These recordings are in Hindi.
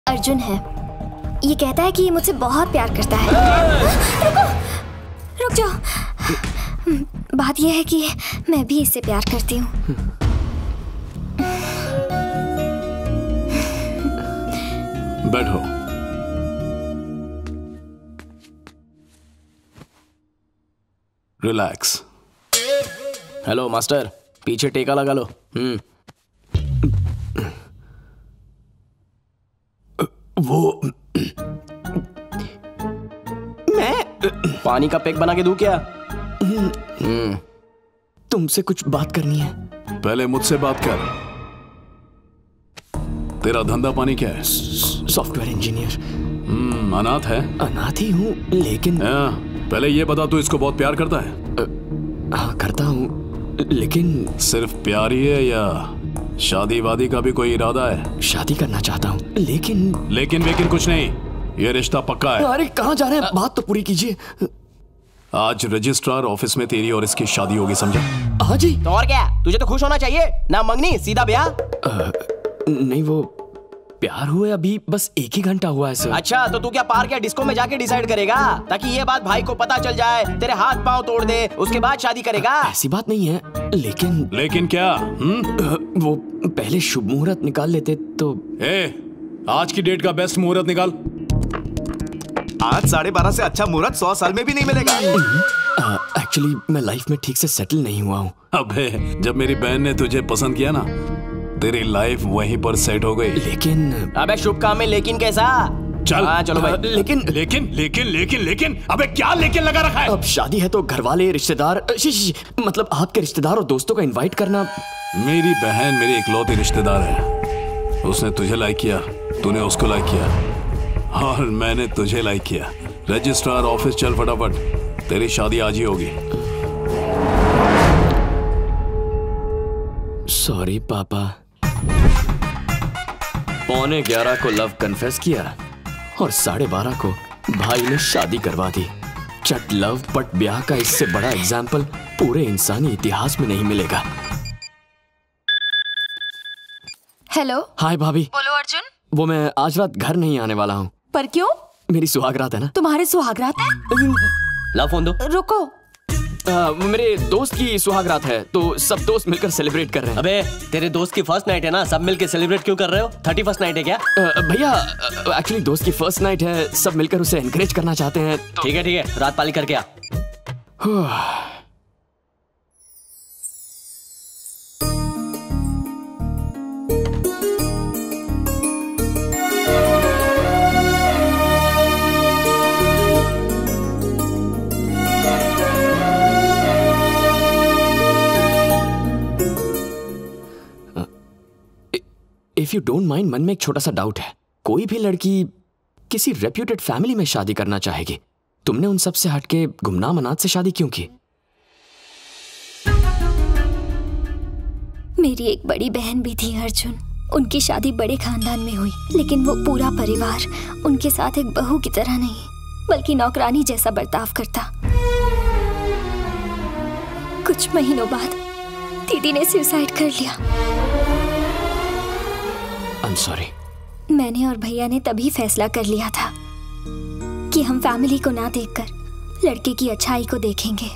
अर्जुन है। ये कहता है कि ये मुझसे बहुत प्यार करता है। रुको, रुक जाओ। बात यह है कि मैं भी इससे प्यार करती हूँ। बैठो। रिलैक्स। हेलो मास्टर, पीछे टेका लगा लो। वो मैं पानी का पैक बना के दूं क्या? तुमसे कुछ बात करनी है। पहले मुझसे बात कर। तेरा धंधा पानी क्या है? Software engineer. अनाथ है? अनाथ ही हूँ, लेकिन पहले ये बता, तू इसको बहुत प्यार करता है? हाँ करता हूँ, लेकिन सिर्फ प्यार ही है या शादी वादी का भी कोई इरादा है? शादी करना चाहता हूँ, लेकिन कुछ नहीं, ये रिश्ता पक्का है। अरे कहाँ जा रहे हैं? बात तो पूरी कीजिए। आज रजिस्ट्रार ऑफिस में तेरी और इसकी शादी होगी, समझा? हाँ जी। तो और क्या, तुझे तो खुश होना चाहिए ना। मंगनी सीधा ब्याह। नहीं, वो प्यार हुए अभी बस 1 ही घंटा हुआ है सर। अच्छा, तो तू क्या पार्क या डिस्को में जाके डिसाइड करेगा, ताकि ये बात भाई को पता चल जाए, तेरे हाथ पांव तोड़ दे, उसके बाद शादी करेगा? ऐसी बात नहीं है, लेकिन क्या? वो पहले शुभ मुहूर्त निकाल लेते तो। आज की डेट का बेस्ट मुहूर्त निकाल। आज 12:30 से अच्छा मुहूर्त 100 साल में भी नहीं मिलेगा। एक्चुअली मैं लाइफ में ठीक से सेटल नहीं हुआ हूँ। अबे, जब मेरी बहन ने तुझे पसंद किया ना, तेरी लाइफ वहीं पर सेट हो गई। लेकिन अबे शुभ काम में लेकिन कैसा? चल चलो भाई। लेकिन अबे क्या लेकिन लगा रखा है? अब शादी है तो घर वाले, रिश्तेदार, मतलब आपके रिश्तेदार और दोस्तों को इनवाइट करना। मेरी बहन मेरी इकलौती रिश्तेदार है। उसने तुझे लाइक किया, तूने उसको लाइक किया, और मैंने तुझे लाइक किया। रजिस्ट्रार ऑफिस चल फटाफट, तेरी शादी आज ही होगी। सॉरी पापा। 11:15 को लव कन्फेस किया और 12:30 को भाई ने शादी करवा दी। चट लव पट ब्याह का इससे बड़ा एग्जाम्पल पूरे इंसानी इतिहास में नहीं मिलेगा। हेलो। हाय भाभी। बोलो अर्जुन। वो मैं आज रात घर नहीं आने वाला हूँ। पर क्यों? मेरी सुहागरात है ना। तुम्हारे सुहागरात है? ला फोन दो। रुको। मेरे दोस्त की सुहागरात है, तो सब दोस्त मिलकर सेलिब्रेट कर रहे हैं। अबे तेरे दोस्त की फर्स्ट नाइट है ना, सब मिलकर सेलिब्रेट क्यों कर रहे हो? 31st नाइट है क्या? भैया एक्चुअली दोस्त की फर्स्ट नाइट है, सब मिलकर उसे एनकरेज करना चाहते हैं। ठीक है, रात पाली करके आ। इफ यू डोंट माइंड, मन में एक छोटा सा डाउट है। कोई भी लड़की किसी रेप्यूटेड फैमिली में शादी करना चाहेगी, तुमने उन सब से हटके गुमनाम अनाथ से शादी क्यों की? मेरी एक बड़ी बहन भी थी अर्जुन। उनकी शादी बड़े खानदान में हुई, लेकिन वो पूरा परिवार उनके साथ एक बहू की तरह नहीं, बल्कि नौकरानी जैसा बर्ताव करता। कुछ महीनों बाद दीदी ने सुसाइड कर लिया। I'm sorry। मैंने और भैया ने तभी फैसला कर लिया था कि हम फैमिली को ना देखकर लड़के की अच्छाई को देखेंगे।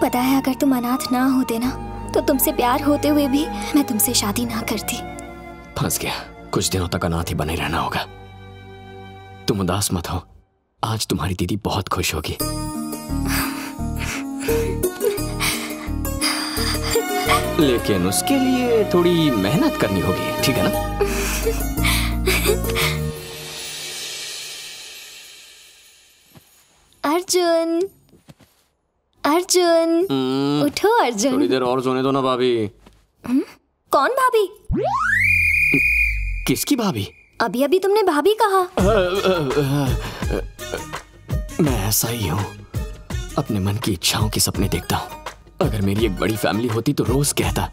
पता है, अगर तुम अनाथ ना होते ना, तो तुमसे प्यार होते हुए भी मैं तुमसे शादी ना करती। फंस गया। कुछ दिनों तक अनाथ ही बने रहना होगा। तुम उदास मत हो, आज तुम्हारी दीदी बहुत खुश होगी। लेकिन उसके लिए थोड़ी मेहनत करनी होगी, ठीक है ना? अर्जुन, अर्जुन, उठो अर्जुन। थोड़ी देर और सोने दो ना भाभी। कौन भाभी? किसकी भाभी? अभी अभी तुमने भाभी कहा। मैं ऐसा ही हूँ, अपने मन की इच्छाओं के सपने देखता हूँ। अगर मेरी एक बड़ी फैमिली होती तो रोज कहता,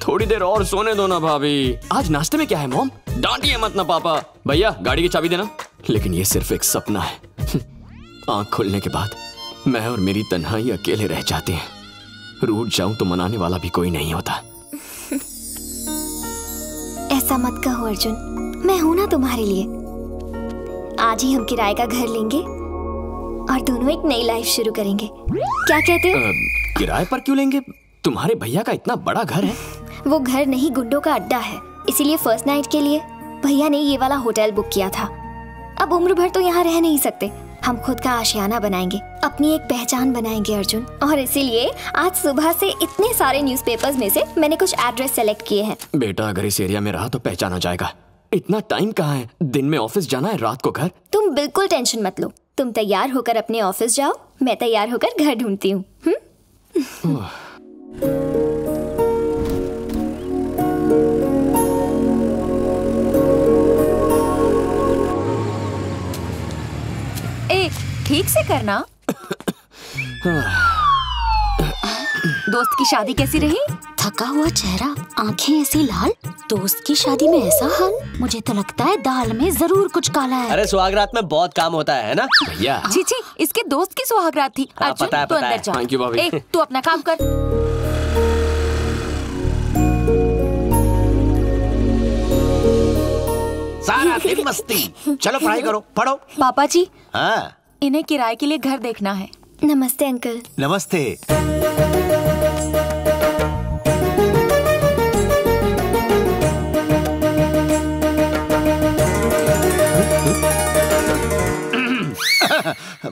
थोड़ी देर और सोने दो ना भाभी। आज नाश्ते में क्या है मॉम? डांटिए मत ना पापा। भैया गाड़ी की चाबी देना। लेकिन ये सिर्फ एक सपना है। आंख खुलने के बाद मैं और मेरी तन्हाई अकेले रह जाते हैं। रूठ जाऊं तो मनाने वाला भी कोई नहीं होता। ऐसा मत कहो अर्जुन, मैं हूं ना तुम्हारे लिए। आज ही हम किराए का घर लेंगे और दोनों एक नई लाइफ शुरू करेंगे। क्या कहते हो? किराए पर क्यों लेंगे? तुम्हारे भैया का इतना बड़ा घर है। वो घर नहीं, गुंडों का अड्डा है, इसीलिए फर्स्ट नाइट के लिए भैया ने ये वाला होटल बुक किया था। अब उम्र भर तो यहाँ रह नहीं सकते, हम खुद का आशियाना बनाएंगे, अपनी एक पहचान बनाएंगे अर्जुन। और इसीलिए आज सुबह से इतने सारे न्यूज़पेपर्स में से मैंने कुछ एड्रेस सेलेक्ट किए हैं। बेटा अगर इस एरिया में रहा तो पहचाना जाएगा। इतना टाइम कहाँ है? दिन में ऑफिस जाना है, रात को घर। तुम बिल्कुल टेंशन मत लो, तुम तैयार होकर अपने ऑफिस जाओ, मैं तैयार होकर घर ढूंढती हूँ। ए, ठीक से करना। दोस्त की शादी कैसी रही? थका हुआ चेहरा, आंखें ऐसी लाल, दोस्त की शादी में ऐसा हाल। मुझे तो लगता है दाल में जरूर कुछ काला है। अरे सुहागरात में बहुत काम होता है ना भैया। छी, इसके दोस्त की सुहागरात थी। हाँ, अर्जुन, पता है, तू पता अंदर है। जा। Thank you, भाभी। ए, तू अपना काम कर। सारा दिन मस्ती। चलो पढ़ाई करो, पढ़ो। पापा जी, हाँ, इन्हें किराए के लिए घर देखना है। नमस्ते अंकल। नमस्ते।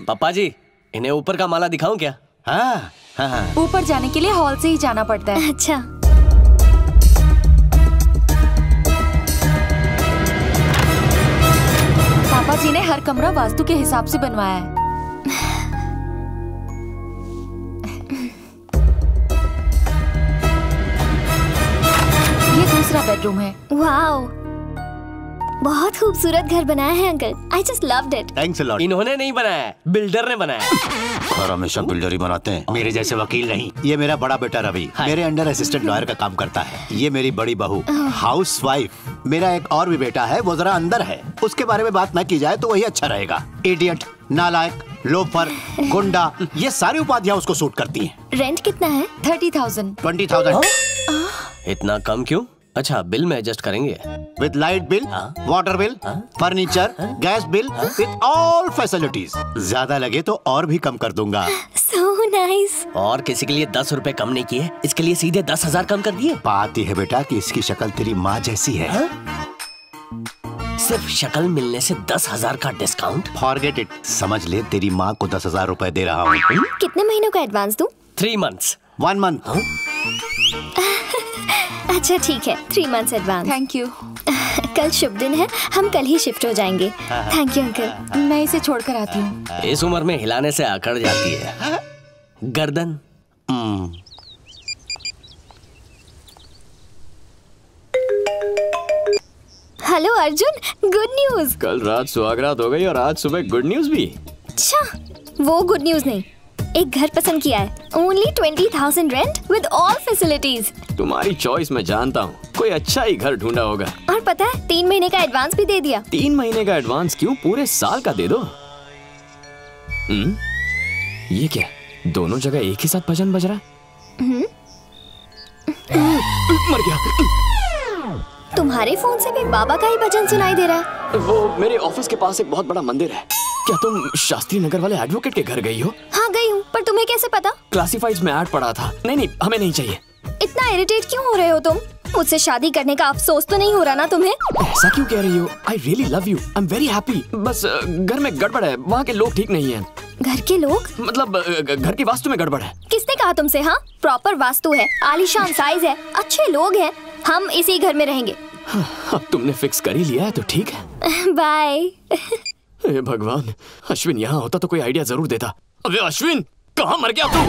पापा जी, इन्हें ऊपर का माला दिखाऊं क्या? हाँ, हाँ। ऊपर जाने के लिए हॉल से ही जाना पड़ता है। अच्छा, पापा जी ने हर कमरा वास्तु के हिसाब से बनवाया है। ये दूसरा बेडरूम है। वाओ, बहुत खूबसूरत घर बनाया है uncle. I just loved it. Thanks a lot. इन्होंने नहीं बनाया है, बिल्डर ने बनाया है। और हमेशा बिल्डर ही बनाते हैं, मेरे जैसे वकील नहीं। ये मेरा बड़ा बेटा रवि मेरे अंडर असिस्टेंट लॉयर का काम करता है। ये मेरी बड़ी बहू हाउसवाइफ। मेरा एक और भी बेटा है, वो जरा अंदर है, उसके बारे में बात न की जाए तो वही अच्छा रहेगा। इडियट, नालायक, लोफर, गुंडा, ये सारी उपाधियां उसको सूट करती हैं। रेंट कितना है? 30,000। 20,000 इतना कम क्यों? अच्छा, बिल में एडजस्ट करेंगे। With light bill, water bill, furniture, gas bill, with all facilities. ज्यादा लगे तो और भी कम कर दूंगा। So nice. और किसी के लिए 10 रुपए कम नहीं किए, इसके लिए सीधे 10,000 कम कर दिए। बात यह है बेटा कि इसकी शक्ल तेरी माँ जैसी है। सिर्फ शक्ल मिलने से 10,000 का डिस्काउंट? Forget it. समझ ले तेरी माँ को 10,000 रुपए दे रहा हूँ। कितने महीनों का एडवांस दूं? 3 months। 1 month। अच्छा ठीक है, 3 months एडवांस। Thank you. कल शुभ दिन है, हम कल ही शिफ्ट हो जाएंगे। Thank you uncle. मैं इसे छोड़कर आती हूँ। इस उम्र में हिलाने से अकड़ जाती है गर्दन। Hello Arjun, good news. कल रात सुहागरात हो गई और आज सुबह गुड न्यूज भी। अच्छा, वो गुड न्यूज नहीं, एक घर पसंद किया है। Only 20,000 rent with all facilities. तुम्हारी चॉइस मैं जानता हूँ, कोई अच्छा ही घर ढूंढा होगा। और पता है 3 महीने का एडवांस भी दे दिया। 3 महीने का एडवांस क्यों, पूरे साल का दे दो। ये क्या, दोनों जगह एक ही साथ भजन बज रहा है। मर गया। तुम्हारे फोन से भी बाबा का ही भजन सुनाई दे रहा है। वो मेरे ऑफिस के पास एक बहुत बड़ा मंदिर है। क्या तुम शास्त्री नगर वाले एडवोकेट के घर गई हो? हाँ गई हूँ, पर तुम्हें कैसे पता? क्लासिफाइड्स में ऐड पड़ा था। नहीं, हमें नहीं चाहिए। इतना इरिटेट क्यों हो रहे हो तुम? मुझसे शादी करने का अफसोस तो नहीं हो रहा ना तुम्हें? ऐसा क्यों कह रही हो? I really love you, I am very happy. बस घर में गड़बड़ है, वहाँ के लोग ठीक नहीं हैं। घर के लोग? मतलब घर की वास्तु में गड़बड़ है। किसने कहा तुमसे? हाँ, प्रॉपर वास्तु है, आलीशान साइज है, अच्छे लोग हैं, हम इसी घर में रहेंगे। अब तुमने फिक्स कर ही लिया है तो ठीक है। बाय। हे भगवान, अश्विन यहाँ होता तो कोई आइडिया जरूर देता। अबे अश्विन, कहाँ मर गया तू?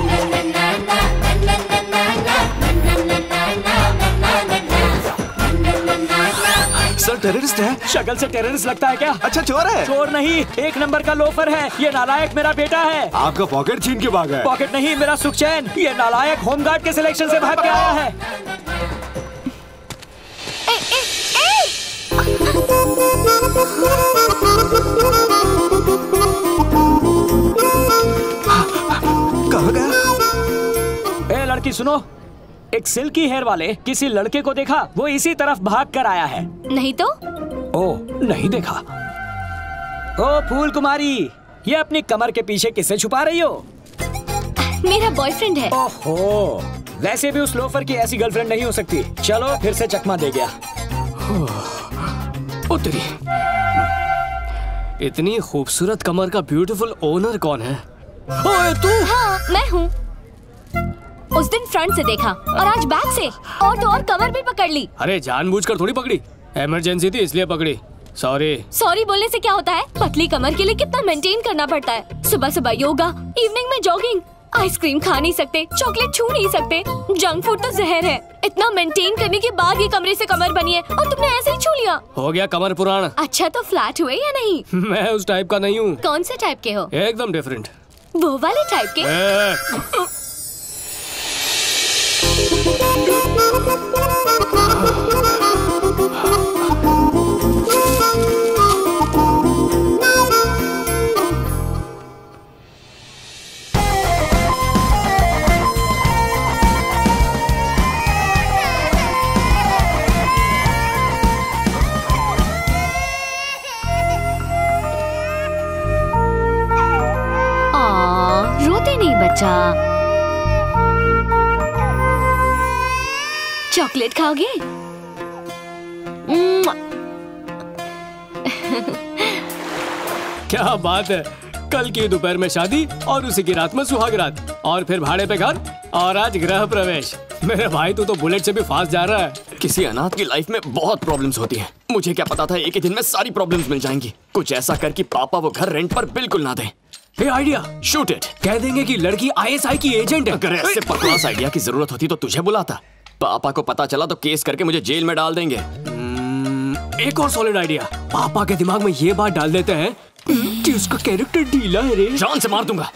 सर टेररिस्ट है। शक्ल से टेररिस्ट लगता है क्या? अच्छा चोर है। चोर नहीं, 1 नंबर का लोफर है। ये नालायक मेरा बेटा है। आपका पॉकेट छीन के भागा है। पॉकेट नहीं, मेरा सुखचैन। ये नालायक होमगार्ड के सिलेक्शन से भाग के आया है। कहाँ गया? ए लड़की सुनो, एक सिल्की हेयर वाले किसी लड़के को देखा, वो इसी तरफ भाग कर आया है। नहीं तो ओ, नहीं देखा। ओ फूल कुमारी, ये अपनी कमर के पीछे किसे छुपा रही हो? मेरा बॉयफ्रेंड है। ओहो, वैसे भी उस लोफर की ऐसी गर्लफ्रेंड नहीं हो सकती। चलो फिर से चकमा दे गया। उतरी। इतनी खूबसूरत कमर का ब्यूटीफुल ओनर कौन है? ओए तू? हाँ, मैं हूँ। उस दिन फ्रंट से देखा और आज बैक से, और तो और कमर भी पकड़ ली। अरे जानबूझकर थोड़ी पकड़ी, इमरजेंसी थी इसलिए पकड़ी। सॉरी बोलने से क्या होता है? पतली कमर के लिए कितना मेंटेन करना पड़ता है। सुबह सुबह योगा, इवनिंग में जॉगिंग, आइसक्रीम खा नहीं सकते, चॉकलेट छू नहीं सकते, जंक फूड तो जहर है। इतना मेंटेन करने के बाद ये कमरे से कमर बनी है और तुमने ऐसे ही छू लिया। हो गया कमर पुराना। अच्छा तो फ्लैट हुए या नहीं? मैं उस टाइप का नहीं हूँ। कौन से टाइप के हो? एकदम डिफरेंट। वो वाले टाइप के? रोते नहीं बच्चा। चॉकलेट खाओगे? क्या बात है, कल की दोपहर में शादी और उसी की रात में सुहाग रात, और फिर भाड़े पे घर, और आज गृह प्रवेश। मेरे भाई तू तो बुलेट से भी फास्ट जा रहा है। किसी अनाथ की लाइफ में बहुत प्रॉब्लम्स होती हैं। मुझे क्या पता था एक ही दिन में सारी प्रॉब्लम्स मिल जाएंगी। कुछ ऐसा कर कि पापा वो घर रेंट पर बिल्कुल ना दें। हे आइडिया, शूट इट। कह देंगे कि लड़की ISI की एजेंट है। अगर ऐसे बकवास आइडिया की जरूरत होती तो तुझे बुलाता। पापा को पता चला तो केस करके मुझे जेल में डाल देंगे। एक और सॉलिड आइडिया। पापा के दिमाग में ये बात डाल देते हैं कि उसका कैरेक्टर ढीला है रे। जान से मार दूंगा।